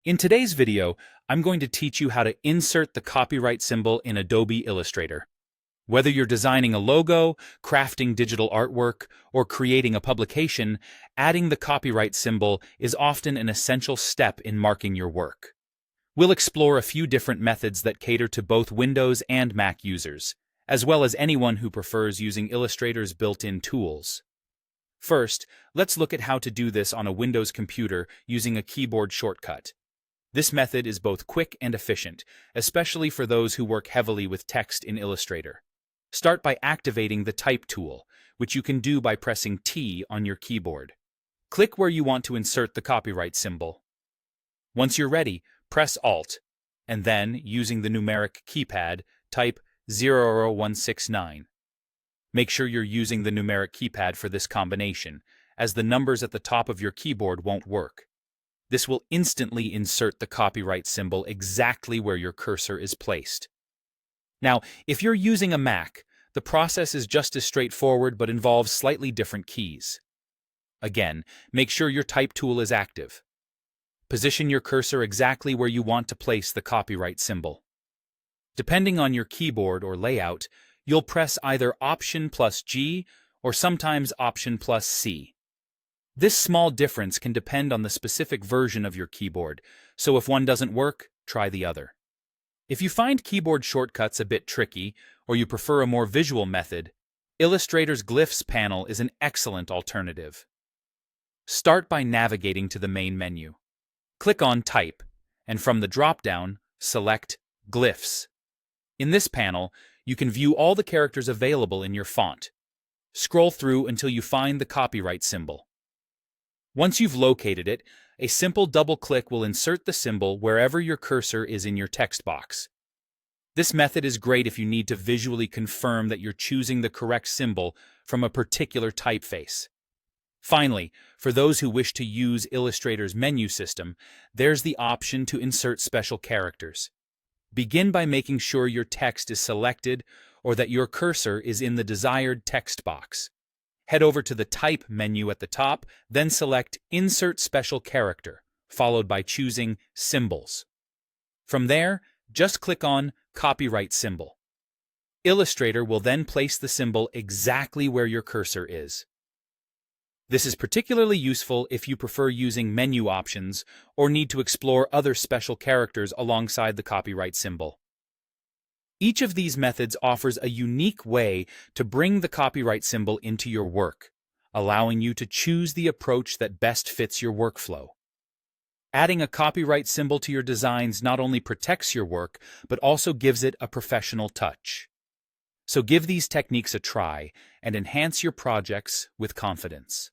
In today's video, I'm going to teach you how to insert the copyright symbol in Adobe Illustrator. Whether you're designing a logo, crafting digital artwork, or creating a publication, adding the copyright symbol is often an essential step in marking your work. We'll explore a few different methods that cater to both Windows and Mac users, as well as anyone who prefers using Illustrator's built-in tools. First, let's look at how to do this on a Windows computer using a keyboard shortcut. This method is both quick and efficient, especially for those who work heavily with text in Illustrator. Start by activating the Type tool, which you can do by pressing T on your keyboard. Click where you want to insert the copyright symbol. Once you're ready, press Alt, and then, using the numeric keypad, type 00169. Make sure you're using the numeric keypad for this combination, as the numbers at the top of your keyboard won't work. This will instantly insert the copyright symbol exactly where your cursor is placed. Now, if you're using a Mac, the process is just as straightforward but involves slightly different keys. Again, make sure your Type tool is active. Position your cursor exactly where you want to place the copyright symbol. Depending on your keyboard or layout, you'll press either Option plus G or sometimes Option plus C. This small difference can depend on the specific version of your keyboard, so if one doesn't work, try the other. If you find keyboard shortcuts a bit tricky, or you prefer a more visual method, Illustrator's Glyphs panel is an excellent alternative. Start by navigating to the main menu. Click on Type, and from the drop-down, select Glyphs. In this panel, you can view all the characters available in your font. Scroll through until you find the copyright symbol. Once you've located it, a simple double-click will insert the symbol wherever your cursor is in your text box. This method is great if you need to visually confirm that you're choosing the correct symbol from a particular typeface. Finally, for those who wish to use Illustrator's menu system, there's the option to insert special characters. Begin by making sure your text is selected or that your cursor is in the desired text box. Head over to the Type menu at the top, then select Insert Special Character, followed by choosing Symbols. From there, just click on Copyright Symbol. Illustrator will then place the symbol exactly where your cursor is. This is particularly useful if you prefer using menu options or need to explore other special characters alongside the copyright symbol. Each of these methods offers a unique way to bring the copyright symbol into your work, allowing you to choose the approach that best fits your workflow. Adding a copyright symbol to your designs not only protects your work, but also gives it a professional touch. So give these techniques a try and enhance your projects with confidence.